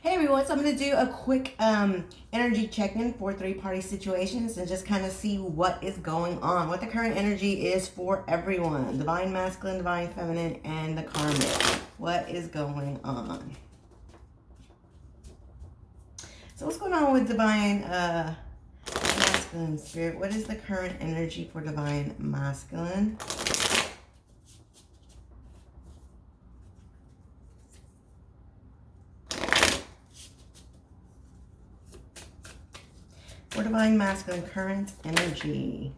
Hey everyone, so I'm going to do a quick energy check-in for three-party situations and just kind of see what is going on, what the current energy is for everyone. Divine Masculine, Divine Feminine, and the Karmic. What is going on? So what's going on with Divine Masculine Spirit? What is the current energy for Divine Masculine? For Divine Masculine, current energy.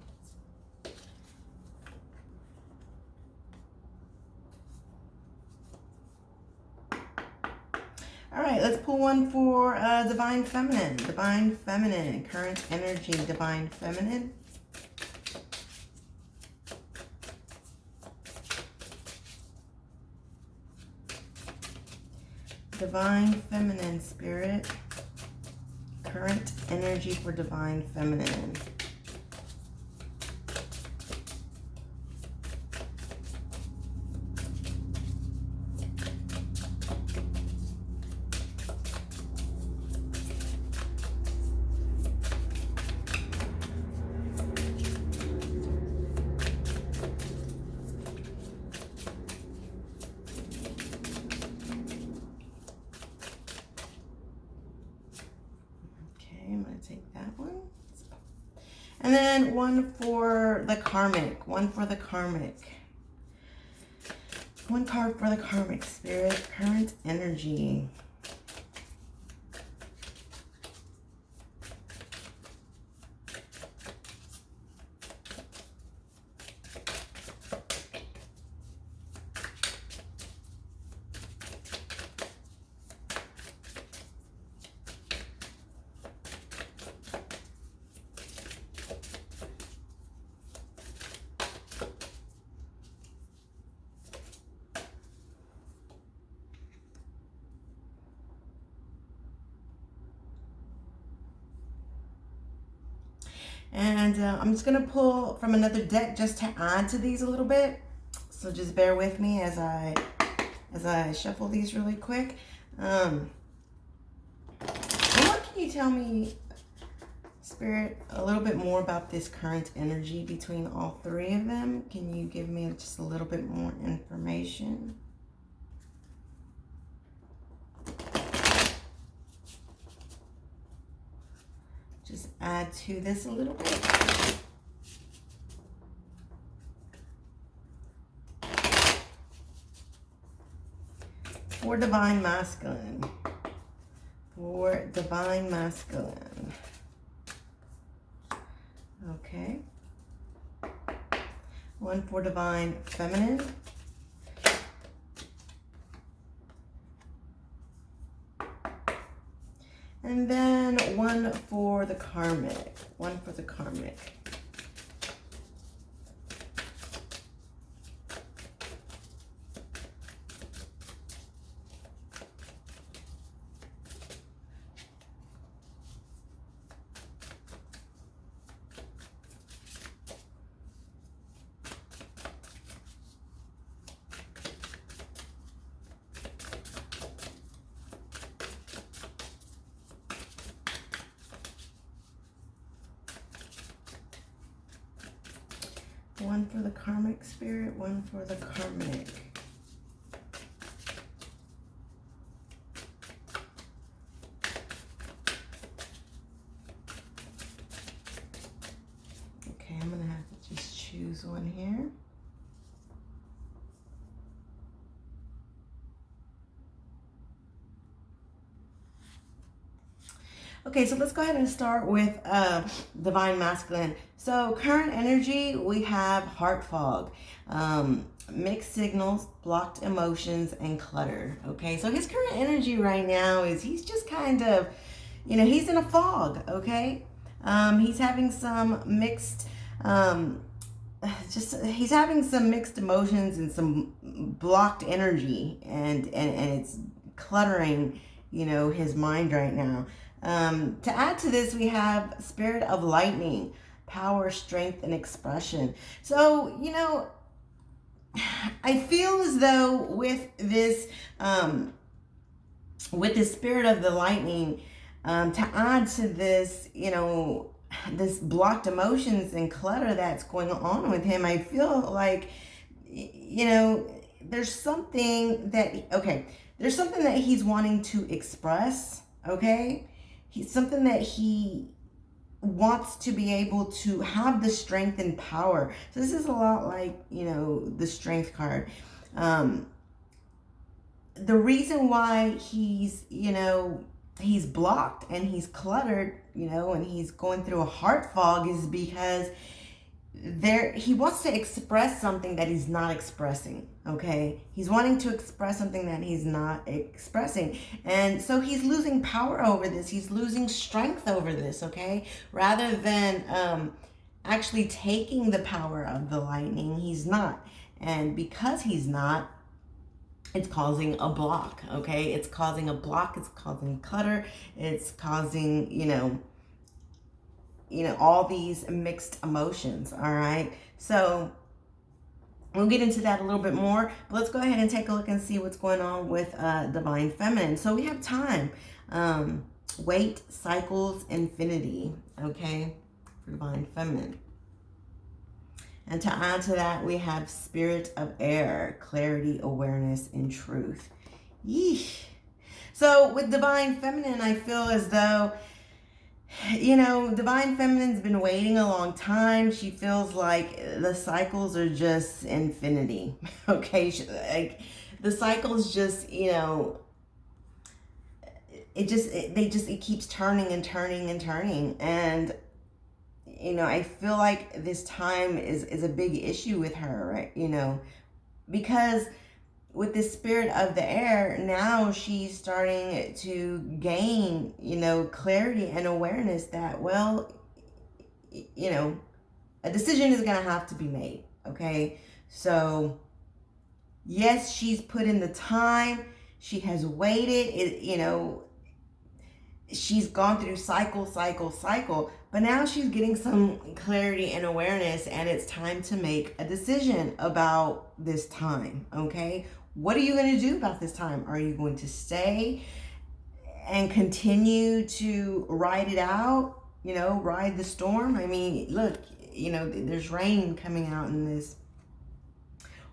All right, let's pull one for Divine Feminine. Divine Feminine, current energy, Divine Feminine. Divine Feminine Spirit, current energy for Divine Feminine. I'm going to take that one. And then one for the Karmic. One for the Karmic. One card for the Karmic Spirit. Current energy. And I'm just going to pull from another deck just to add to these a little bit. So just bear with me as I shuffle these really quick. What can you tell me, Spirit, a little bit more about this current energy between all three of them? Can you give me just a little bit more information? Just add to this a little bit. For Divine Masculine. For Divine Masculine. Okay. One for Divine Feminine. And then one for the Karmic. One for the Karmic. One for the Karmic Spirit, one for the Karmic. Okay, I'm going to have to just choose one here. Okay, so let's go ahead and start with Divine Masculine. So current energy, we have heart fog, mixed signals, blocked emotions, and clutter. Okay, so his current energy right now is he's just kind of, he's in a fog, okay? He's having some mixed, he's having some mixed emotions and some blocked energy, and it's cluttering, his mind right now. To add to this, we have Spirit of Lightning, power, strength, and expression. So, I feel as though with this with the spirit of the lightning, to add to this, this blocked emotions and clutter that's going on with him, I feel like, there's something there's something that he's wanting to express, okay? He's something that he wants to be able to have the strength and power. So this is a lot like, the strength card. The reason why he's blocked and he's cluttered, and he's going through a heart fog is because he wants to express something that he's not expressing, okay? He's wanting to express something that he's not expressing. And so he's losing power over this. He's losing strength over this, okay? Rather than actually taking the power of the lightning, he's not. And because he's not, it's causing a block, okay? It's causing a block. It's causing clutter. It's causing, all these mixed emotions, all right? So we'll get into that a little bit more, but let's go ahead and take a look and see what's going on with Divine Feminine. So we have time, weight, cycles, infinity, okay, for Divine Feminine. And to add to that, we have spirit of air, clarity, awareness, and truth. Yeesh. So with Divine Feminine, I feel as though, Divine Feminine's been waiting a long time. She feels like the cycles are just infinity. Okay, the cycles just, it keeps turning and turning and turning. And I feel like this time is a big issue with her, right? Because with the spirit of the air, now she's starting to gain, clarity and awareness that, a decision is going to have to be made, okay? So, yes, she's put in the time. She has waited, she's gone through cycle, but now she's getting some clarity and awareness, and it's time to make a decision about this time, okay? What are you going to do about this time? Are you going to stay and continue to ride it out, ride the storm? I mean, look, there's rain coming out in this.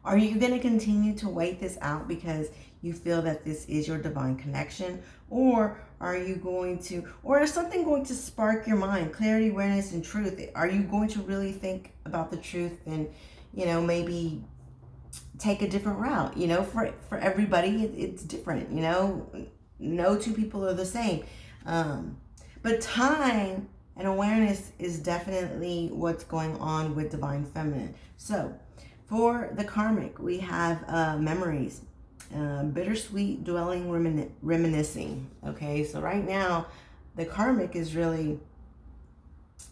Are you going to continue to wait this out because you feel that this is your divine connection? Or are you going to, or is something going to spark your mind? Clarity, awareness, and truth. Are you going to really think about the truth and, maybe take a different route? For everybody, it's different, No two people are the same. But time and awareness is definitely what's going on with Divine Feminine. So for the Karmic, we have memories. Bittersweet, dwelling, reminiscing. Okay, so right now, the Karmic is really,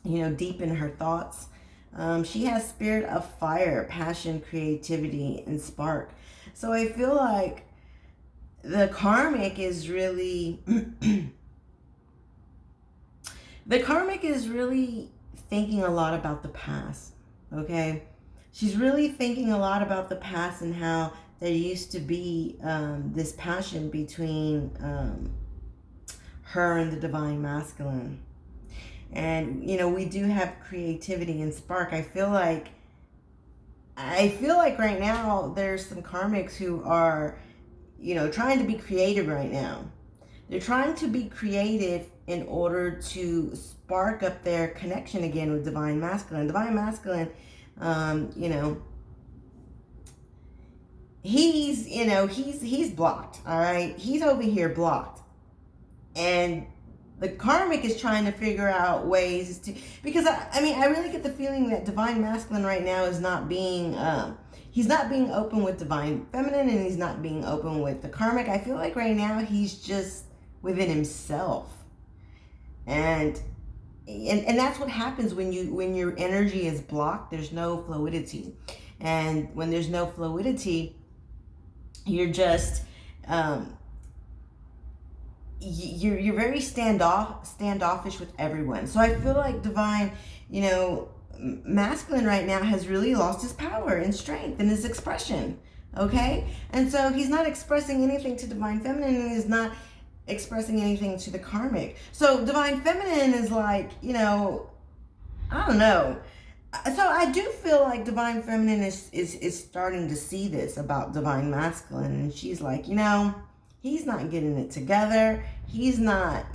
deep in her thoughts. She has spirit of fire, passion, creativity, and spark. So I feel like the Karmic is really, thinking a lot about the past. Okay, she's really thinking a lot about the past and how there used to be this passion between her and the Divine Masculine. And, we do have creativity and spark. I feel like right now there's some Karmics who are, trying to be creative right now. They're trying to be creative in order to spark up their connection again with Divine Masculine. Divine Masculine, he's blocked, all right? He's over here blocked. And the Karmic is trying to figure out ways to, because I really get the feeling that Divine Masculine right now is not being, he's not being open with Divine Feminine, and he's not being open with the Karmic. I feel like right now he's just within himself. And that's what happens when your energy is blocked. There's no fluidity. And when there's no fluidity, you're just you're very standoffish with everyone. So I feel like Divine, Masculine right now has really lost his power and strength and his expression. Okay, and so he's not expressing anything to Divine Feminine, and he's not expressing anything to the karmic. So divine feminine is like, I don't know. So I do feel like divine feminine is starting to see this about divine masculine, and she's like, he's not getting it together. He's not,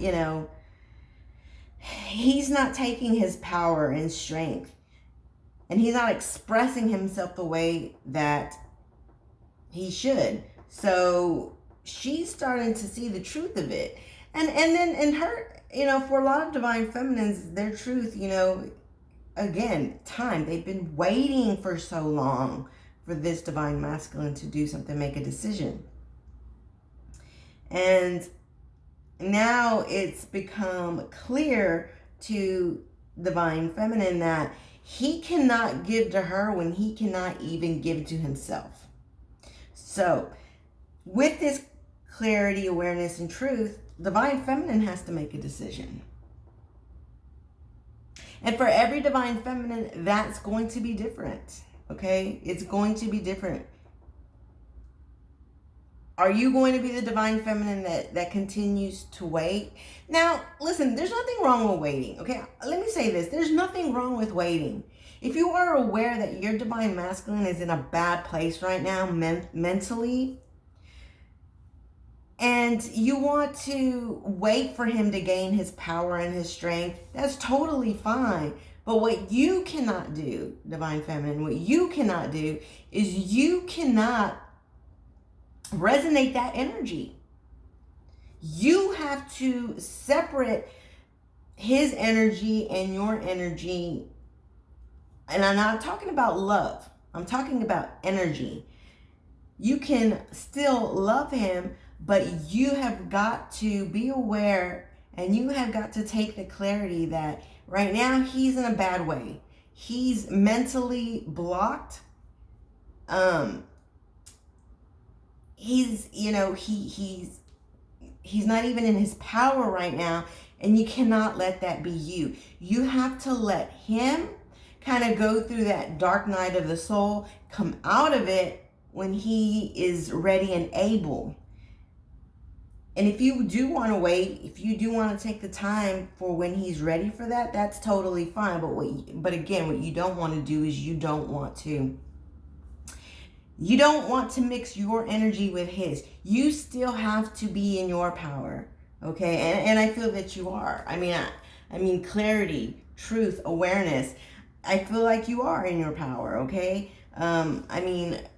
he's not taking his power and strength, and he's not expressing himself the way that he should. So she's starting to see the truth of it. And then in her, for a lot of divine feminines, their truth, again, time. They've been waiting for so long for this divine masculine to do something, make a decision. And now it's become clear to divine feminine that he cannot give to her when he cannot even give to himself. So with this clarity, awareness, and truth, divine feminine has to make a decision. And for every divine feminine, that's going to be different. Okay? It's going to be different. Are you going to be the divine feminine that continues to wait? Now, listen, there's nothing wrong with waiting. Okay? Let me say this. There's nothing wrong with waiting. If you are aware that your divine masculine is in a bad place right now mentally, and you want to wait for him to gain his power and his strength, that's totally fine. But what you cannot do, divine feminine, what you cannot do is you cannot resonate that energy. You have to separate his energy and your energy. And I'm not talking about love. I'm talking about energy. You can still love him, but you have got to be aware, and you have got to take the clarity that right now he's in a bad way. He's mentally blocked. He's not even in his power right now, and you cannot let that be you. You have to let him kind of go through that dark night of the soul, come out of it when he is ready and able. And if you do want to wait, if you do want to take the time for when he's ready for that, that's totally fine. But again, what you don't want to do is you don't want to mix your energy with his. You still have to be in your power, okay? And I feel that you are. I mean clarity, truth, awareness. I feel like you are in your power, okay?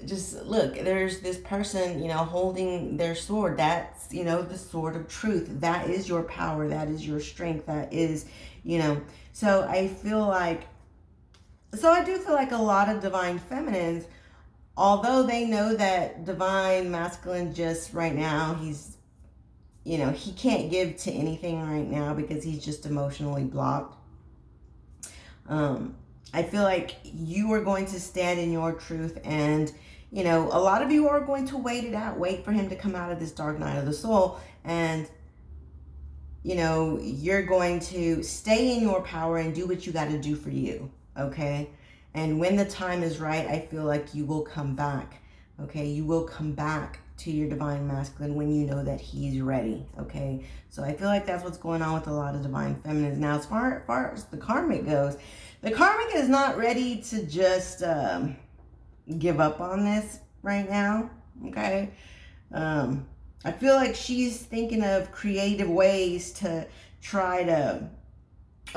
Just look, there's this person, holding their sword. That's, the sword of truth. That is your power. That is your strength. That is, so I do feel like a lot of divine feminines, although they know that divine masculine just right now, he's, he can't give to anything right now because he's just emotionally blocked. I feel like you are going to stand in your truth, and, a lot of you are going to wait it out, wait for him to come out of this dark night of the soul, and, you're going to stay in your power and do what you got to do for you, okay? And when the time is right, I feel like you will come back, okay? You will come back to your divine masculine when you know that he's ready, okay? So I feel like that's what's going on with a lot of divine feminines. Now, as far as the karmic goes, the karmic is not ready to just give up on this right now, okay? I feel like she's thinking of creative ways to try to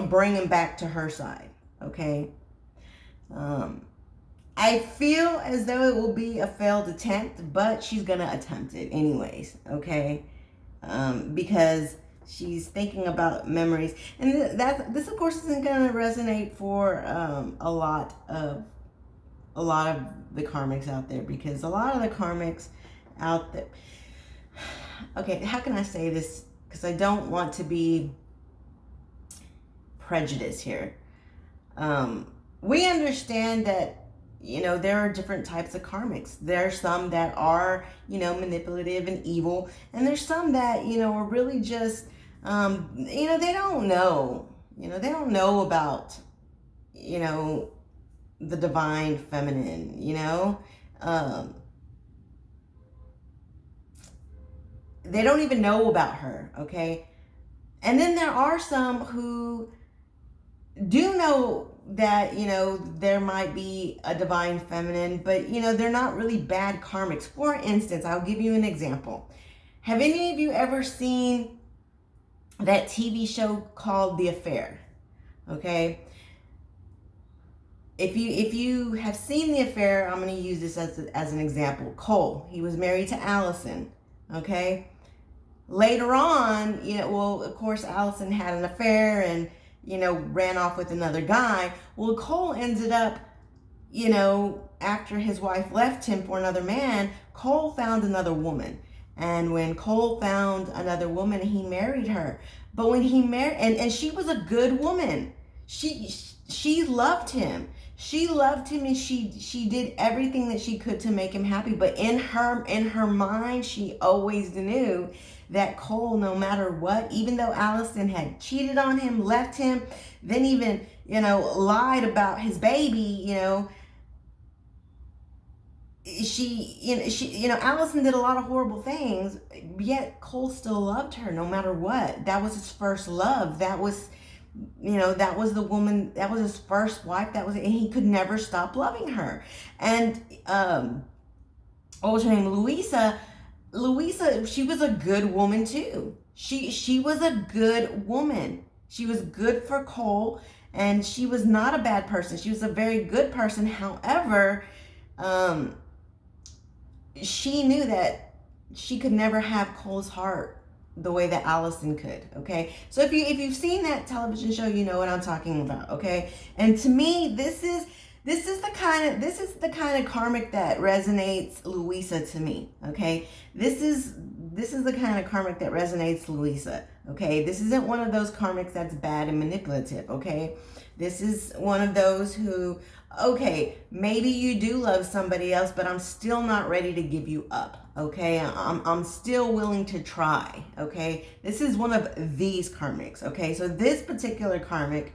bring him back to her side, okay? I feel as though it will be a failed attempt, but she's going to attempt it anyways, okay? Because she's thinking about memories. And this, of course, isn't going to resonate for a lot of the karmics out there, because a lot of the karmics out there... Okay, how can I say this? Because I don't want to be prejudiced here. We understand that, there are different types of karmics. There are some that are, manipulative and evil. And there's some that, are really just, they don't know. They don't know about, the divine feminine, they don't even know about her, okay? And then there are some who do know that, there might be a divine feminine, but, they're not really bad karmics. For instance, I'll give you an example. Have any of you ever seen that TV show called The Affair? Okay. If you have seen The Affair, I'm going to use this as an example. Cole, he was married to Allison. Okay. Later on, of course, Allison had an affair and, ran off with another guy. Well, Cole ended up, after his wife left him for another man, Cole found another woman. And when Cole found another woman, he married her. But when he married, and she was a good woman. She loved him. She loved him, and she did everything that she could to make him happy. But in her mind, she always knew that Cole, no matter what, even though Allison had cheated on him, left him, then even, lied about his baby, Allison did a lot of horrible things, yet Cole still loved her no matter what. That was his first love. That was the woman, that was his first wife, and he could never stop loving her. And, what was her name? Louisa, she was a good woman too. She was a good woman. She was good for Cole, and she was not a bad person. She was a very good person. However, she knew that she could never have Cole's heart the way that Allison could, okay? So if you've seen that television show, you know what I'm talking about, okay? And to me, this is the kind of karmic that resonates Louisa to me, okay? This is the kind of karmic that resonates Louisa, okay? This isn't one of those karmics that's bad and manipulative, okay? This is one of those who, okay, maybe you do love somebody else, but I'm still not ready to give you up, okay? I'm still willing to try, okay? This is one of these karmics, okay? So this particular karmic,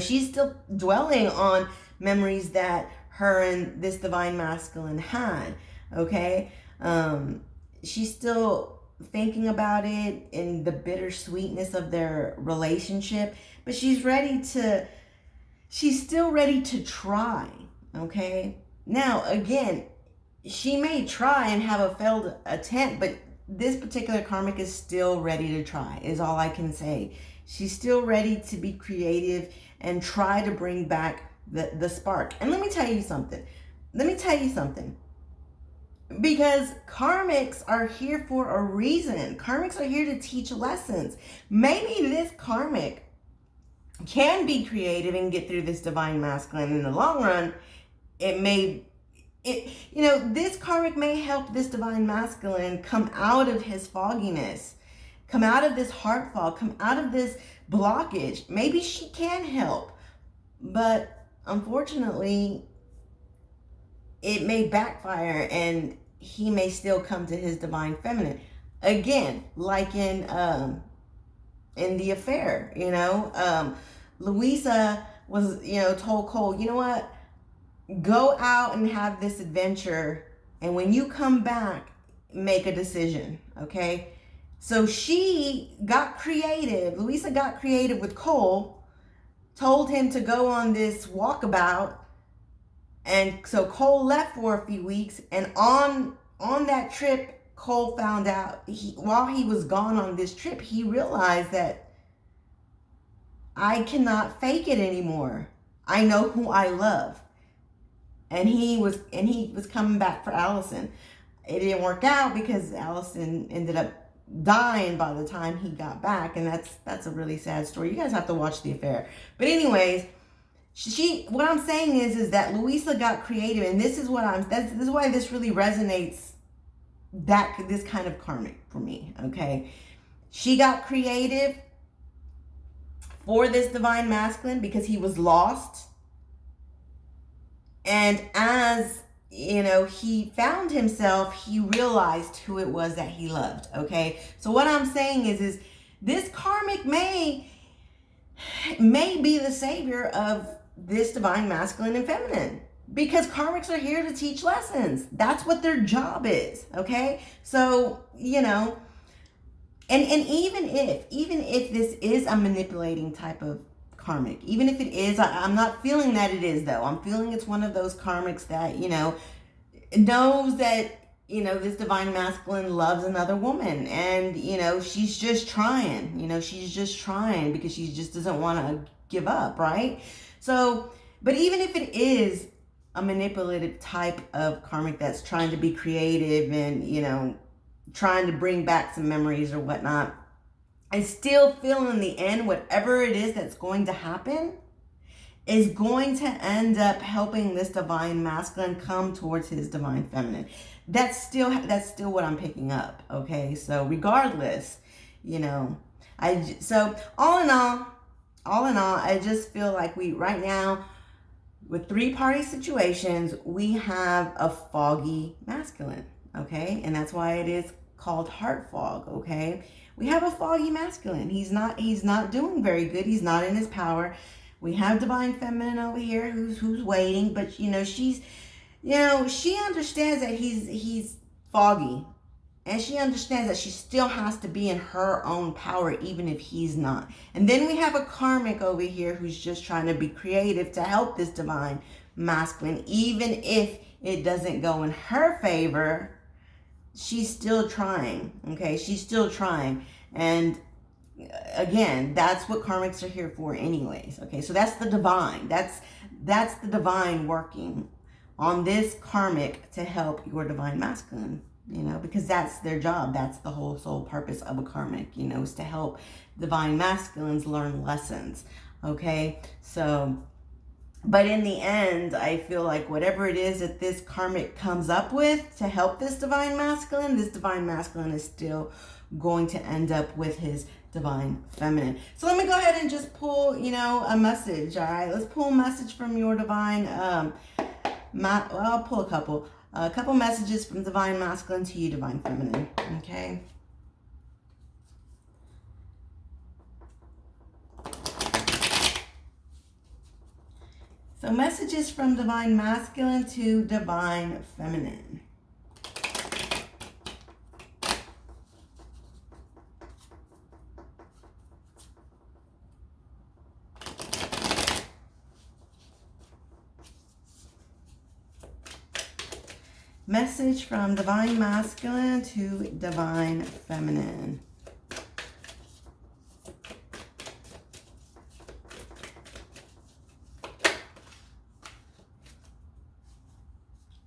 she's still dwelling on memories that her and this divine masculine had, okay? She's still thinking about it in the bittersweetness of their relationship, but she's still ready to try, okay? Now, again, she may try and have a failed attempt, but this particular karmic is still ready to try, is all I can say. She's still ready to be creative and try to bring back the spark. And let me tell you something. Because karmics are here for a reason. Karmics are here to teach lessons. Maybe this karmic can be creative and get through this divine masculine in the long run. This karmic may help this divine masculine come out of his fogginess, come out of this heart fog, come out of this blockage. Maybe she can help, but unfortunately, it may backfire and he may still come to his divine feminine. Again, like in The Affair, Louisa was, told Cole, you know what? Go out and have this adventure, and when you come back, make a decision, okay? So she got creative. Louisa got creative with Cole, told him to go on this walkabout, and so Cole left for a few weeks, and on that trip, Cole found out, while he was gone on this trip, he realized that I cannot fake it anymore. I know who I love. And he was coming back for Allison. It didn't work out because Allison ended up dying by the time he got back, and that's a really sad story. You guys have to watch The Affair. But anyways, what I'm saying is that Louisa got creative, and this is why this really resonates, this kind of karmic for me, okay? She got creative for this divine masculine because he was lost. And as, he found himself, he realized who it was that he loved, okay? So what I'm saying is this karmic may be the savior of this divine masculine and feminine. because karmics are here to teach lessons. That's what their job is, okay? So, you know, and even if this is a manipulating type of karmic, even if it is, I'm not feeling that it is, though. I'm feeling it's one of those karmics that, you know, knows that, you know, this divine masculine loves another woman, and, you know, she's just trying, because she just doesn't want to give up, right? So, but even if it is a manipulative type of karmic that's trying to be creative and, you know, trying to bring back some memories or whatnot, I still feel in the end, whatever it is that's going to happen is going to end up helping this divine masculine come towards his divine feminine. That's still what I'm picking up, okay? So regardless, you know, so all in all, I just feel like we right now, with 3-party situations, we have a foggy masculine, okay? And that's why it is called heart fog, okay? We have a foggy masculine. He's not doing very good. He's not in his power. We have divine feminine over here who's waiting, but you know, she understands that he's foggy, and she understands that she still has to be in her own power even if he's not. And then we have a karmic over here who's just trying to be creative to help this divine masculine, even if it doesn't go in her favor. She's still trying, okay? She's still trying. And again, that's what karmics are here for anyways, okay? So that's the divine. That's the divine working on this karmic to help your divine masculine, you know, because that's their job. That's the whole sole purpose of a karmic, you know, is to help divine masculines learn lessons, okay? So, but in the end, I feel like whatever it is that this karmic comes up with to help this divine masculine is still going to end up with his divine feminine. So let me go ahead and just pull, you know, a message. All right, let's pull a message from your divine. I'll pull a couple messages from divine masculine to you, divine feminine. Okay. So messages from divine masculine to divine feminine. Message from divine masculine to divine feminine.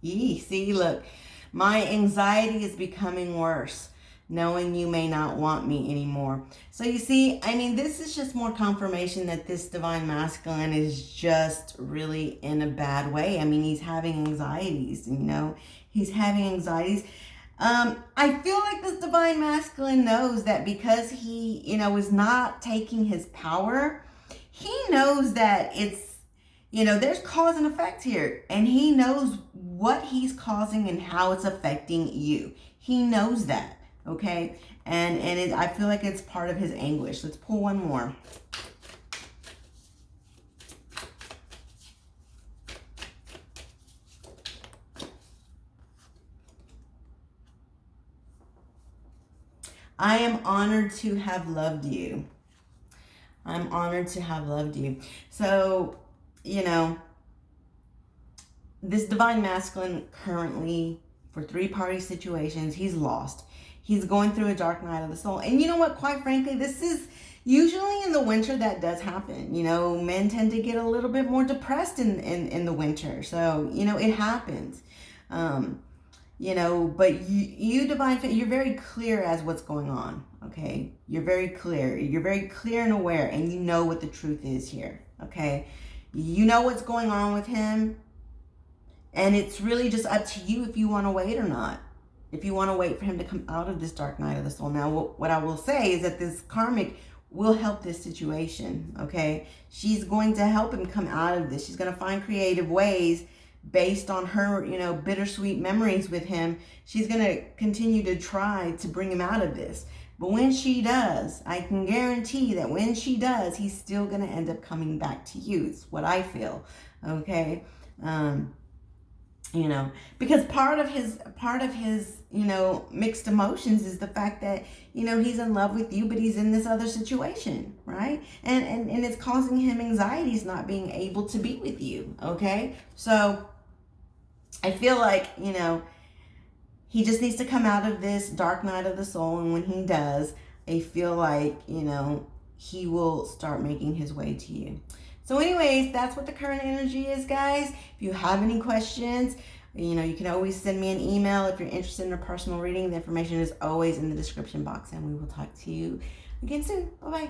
See, look, my anxiety is becoming worse, knowing you may not want me anymore. So you see, I mean, this is just more confirmation that this divine masculine is just really in a bad way. I mean, he's having anxieties, you know, he's having anxieties. I feel like this divine masculine knows that because he, you know, is not taking his power, he knows that it's, you know, there's cause and effect here, and he knows what he's causing and how it's affecting you. He knows that, okay? And I feel like it's part of his anguish. Let's pull one more. I am honored to have loved you. I'm honored to have loved you. So, you know, this divine masculine currently, for 3-party situations, he's lost. He's going through a dark night of the soul. And you know what, quite frankly, this is usually in the winter that does happen. You know, men tend to get a little bit more depressed in the winter. So, you know, it happens. You know, but you divine, you're very clear as what's going on, okay? You're very clear. You're very clear and aware, and you know what the truth is here, okay? You know what's going on with him, and it's really just up to you if you want to wait or not. If you want to wait for him to come out of this dark night of the soul. Now, what I will say is that this karmic will help this situation, okay? She's going to help him come out of this. She's going to find creative ways based on her, you know, bittersweet memories with him. She's going to continue to try to bring him out of this. But when she does, I can guarantee that when she does, he's still going to end up coming back to you. It's what I feel, okay? you know, because part of his you know, mixed emotions is the fact that, you know, he's in love with you, but he's in this other situation, right? And it's causing him anxieties not being able to be with you. Okay, so I feel like, you know, he just needs to come out of this dark night of the soul, and when he does, I feel like, you know, he will start making his way to you. So anyways, that's what the current energy is, guys. If you have any questions, you know, you can always send me an email if you're interested in a personal reading. The information is always in the description box, and we will talk to you again soon. Bye-bye.